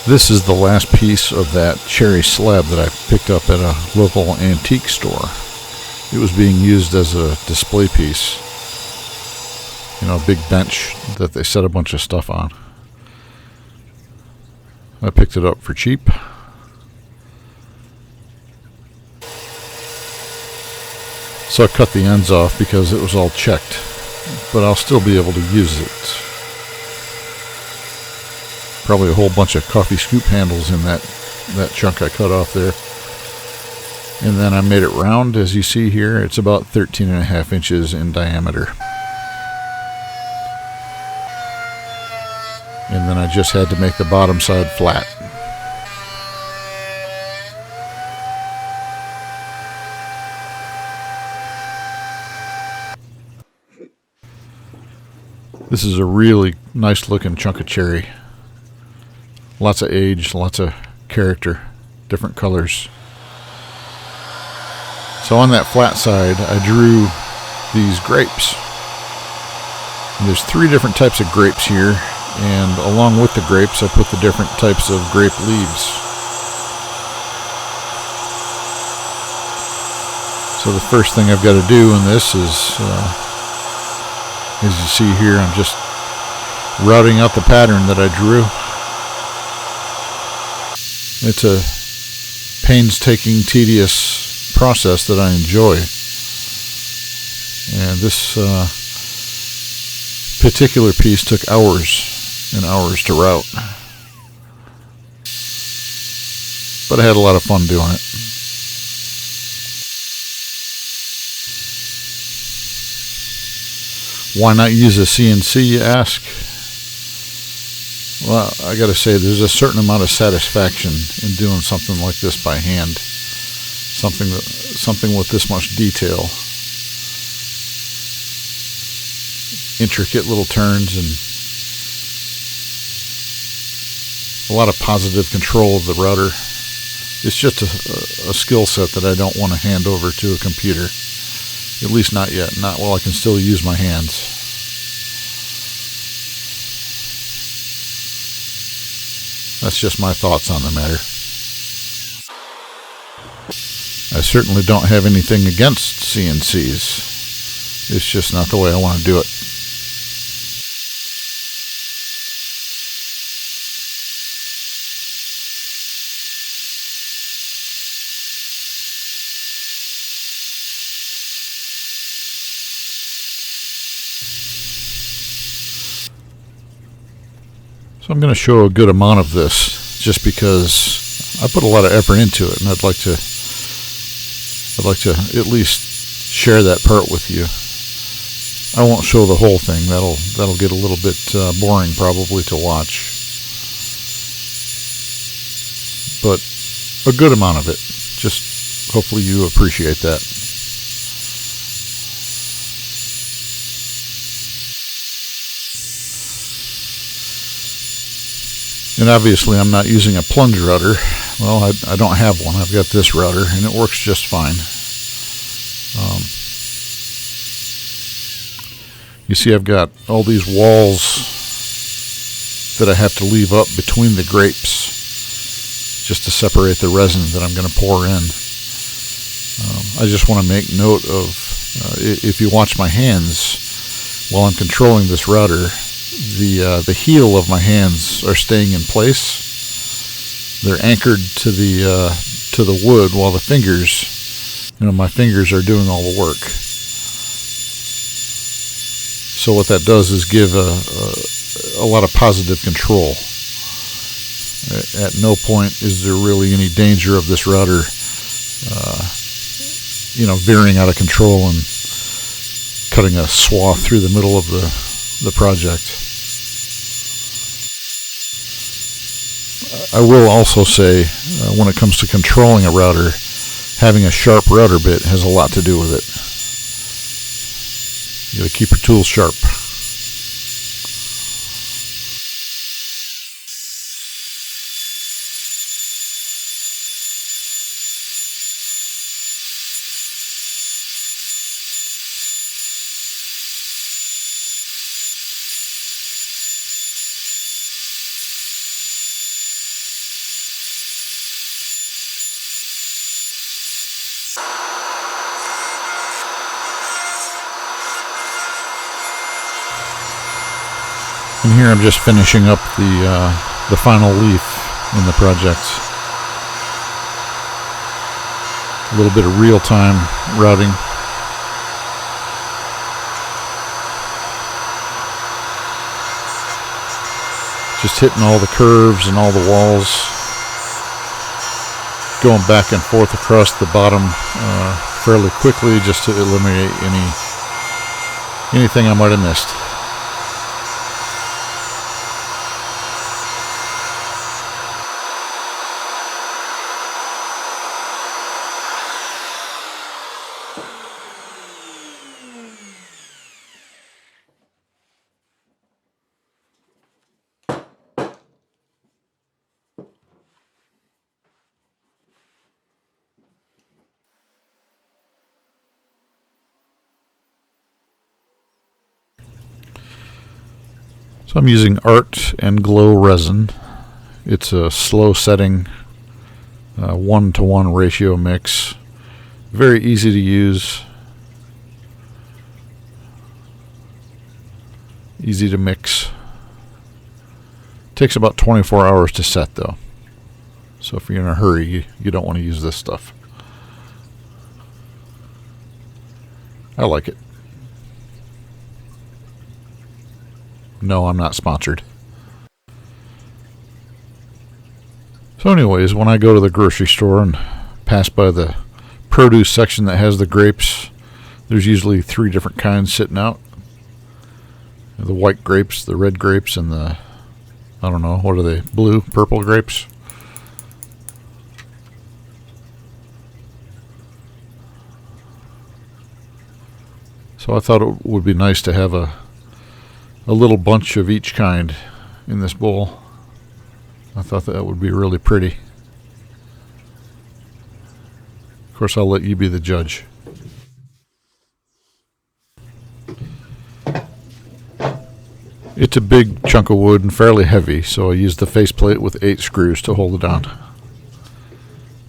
This is the last piece of that cherry slab that I picked up at a local antique store. It was being used as a display piece. You know, a big bench that they set a bunch of stuff on. I picked it up for cheap. So I cut the ends off because it was all checked, but I'll still be able to use it. Probably a whole bunch of coffee scoop handles in that chunk I cut off there. And then I made it round, as you see here. It's about 13.5 inches in diameter. And then I just had to make the bottom side flat. This is a really nice looking chunk of cherry. Lots of age, lots of character, different colors. So on that flat side, I drew these grapes. And there's 3 different types of grapes here, and along with the grapes, I put the different types of grape leaves. So the first thing I've got to do in this is, as you see here, I'm just routing out the pattern that I drew. It's a painstaking, tedious process that I enjoy. And this particular piece took hours and hours to route. But I had a lot of fun doing it. Why not use a CNC, you ask? Well, I gotta say, there's a certain amount of satisfaction in doing something like this by hand. Something with this much detail. Intricate little turns and a lot of positive control of the router. It's just a skill set that I don't want to hand over to a computer. At least not yet. Not while I can still use my hands. That's just my thoughts on the matter. I certainly don't have anything against CNCs. It's just not the way I want to do it. So I'm going to show a good amount of this just because I put a lot of effort into it, and I'd like to at least share that part with you. I won't show the whole thing. That'll get a little bit boring probably to watch. But a good amount of it. Just hopefully you appreciate that. And obviously I'm not using a plunge router. Well, I don't have one. I've got this router, and it works just fine. You see I've got all these walls that I have to leave up between the grapes just to separate the resin that I'm going to pour in. I just want to make note of, if you watch my hands while I'm controlling this router, the heel of my hands are staying in place. They're anchored to the wood, while the fingers, my fingers are doing all the work. So what that does is give a lot of positive control. At no point is there really any danger of this router, veering out of control and cutting a swath through the middle of the project. I will also say, when it comes to controlling a router, having a sharp router bit has a lot to do with it. You gotta keep your tools sharp. And here I'm just finishing up the final leaf in the project. A little bit of real-time routing. Just hitting all the curves and all the walls. Going back and forth across the bottom fairly quickly just to eliminate anything I might have missed. So I'm using Art and Glow resin. It's a slow setting 1-to-1 ratio mix. Very easy to use. Easy to mix. Takes about 24 hours to set though. So if you're in a hurry, you don't want to use this stuff. I like it. No, I'm not sponsored. So anyways, when I go to the grocery store and pass by the produce section that has the grapes, there's usually 3 different kinds sitting out. The white grapes, the red grapes, and the, I don't know, what are they, blue, purple grapes? So I thought it would be nice to have a little bunch of each kind in this bowl. I thought that would be really pretty. Of course, I'll let you be the judge. It's a big chunk of wood and fairly heavy, so I used the faceplate with 8 screws to hold it down.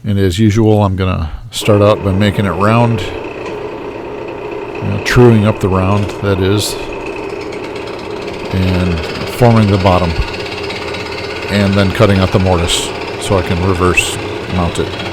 And as usual, I'm going to start out by making it round, truing up the round, that is, and forming the bottom, and then cutting out the mortise so I can reverse mount it.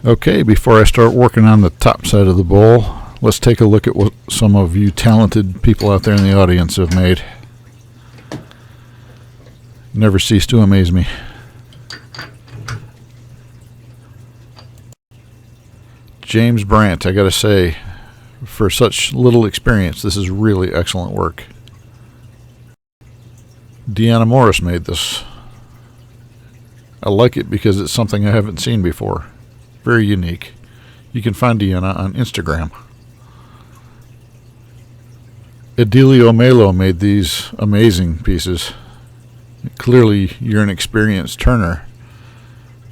Okay, before I start working on the top side of the bowl, let's take a look at what some of you talented people out there in the audience have made. Never cease to amaze me. James Brandt, I gotta say, for such little experience, this is really excellent work. Deanna Morris made this. I like it because it's something I haven't seen before. Very unique. You can find Deanna on Instagram. Edilio Melo made these amazing pieces. Clearly, you're an experienced turner.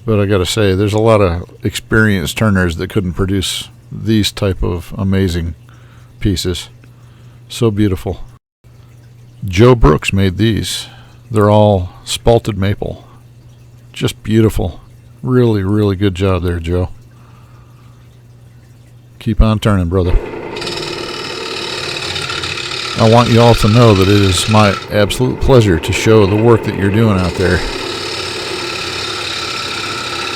But I gotta say, there's a lot of experienced turners that couldn't produce these type of amazing pieces. So beautiful. Joe Brooks made these. They're all spalted maple. Just beautiful. Really, really good job there, Joe. Keep on turning, brother. I want you all to know that it is my absolute pleasure to show the work that you're doing out there.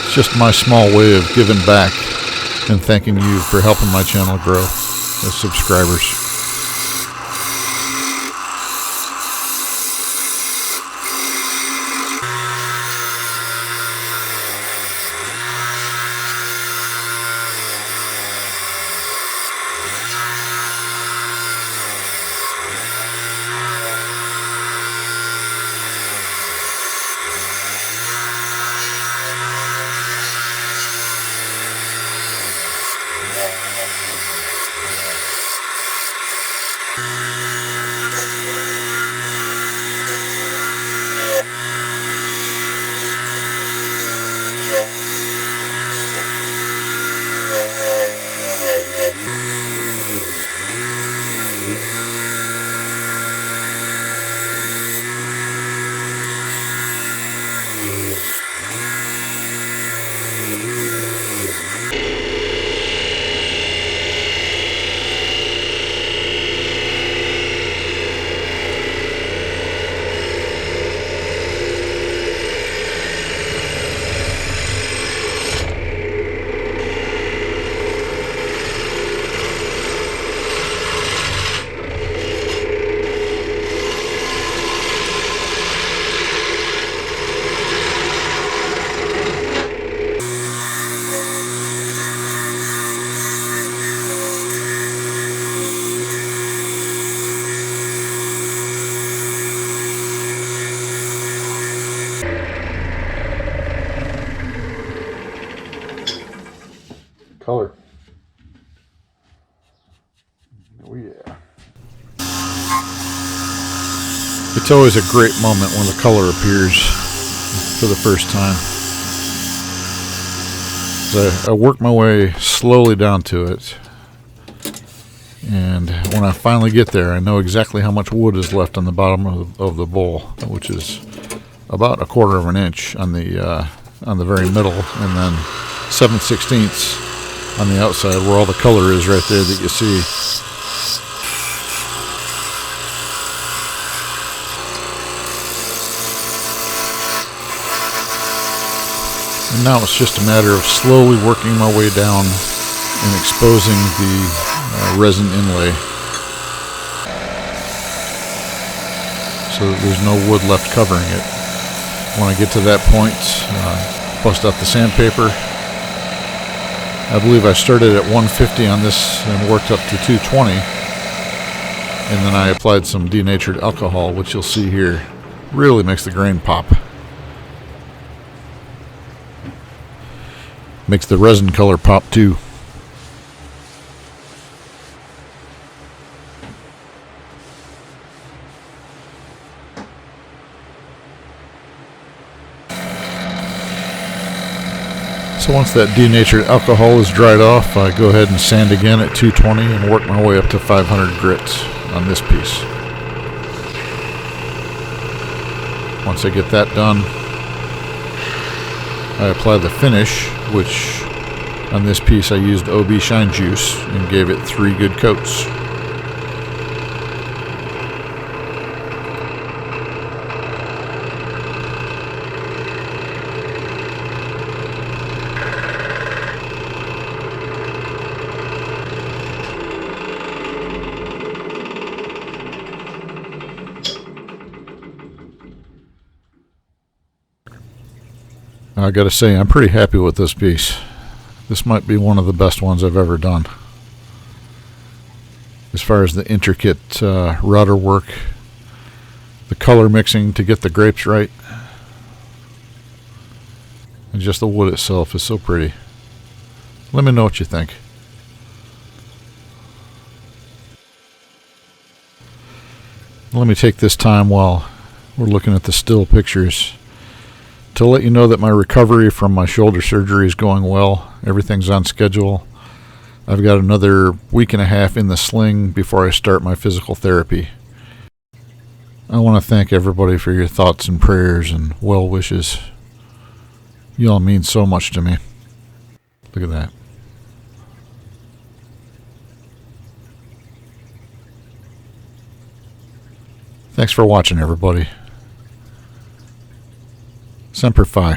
It's just my small way of giving back and thanking you for helping my channel grow as subscribers. Color. Oh yeah. It's always a great moment when the color appears for the first time. So I work my way slowly down to it, and when I finally get there, I know exactly how much wood is left on the bottom of the bowl, which is about 1/4 of an inch on the very middle, and then 7/16 on the outside where all the color is right there that you see. And now it's just a matter of slowly working my way down and exposing the resin inlay so that there's no wood left covering it. When I get to that point, bust out the sandpaper. I believe I started at 150 on this and worked up to 220, and then I applied some denatured alcohol, which you'll see here really makes the grain pop. Makes the resin color pop too. So once that denatured alcohol is dried off, I go ahead and sand again at 220 and work my way up to 500 grit on this piece. Once I get that done, I apply the finish, which on this piece I used OB Shine Juice and gave it 3 good coats. I gotta say, I'm pretty happy with this piece. This might be one of the best ones I've ever done. As far as the intricate router work, the color mixing to get the grapes right, and just the wood itself is so pretty. Let me know what you think. Let me take this time while we're looking at the still pictures to let you know that my recovery from my shoulder surgery is going well. Everything's on schedule. I've got another week and a half in the sling before I start my physical therapy. I want to thank everybody for your thoughts and prayers and well wishes. You all mean so much to me. Look at that. Thanks for watching, everybody. Semper Fi.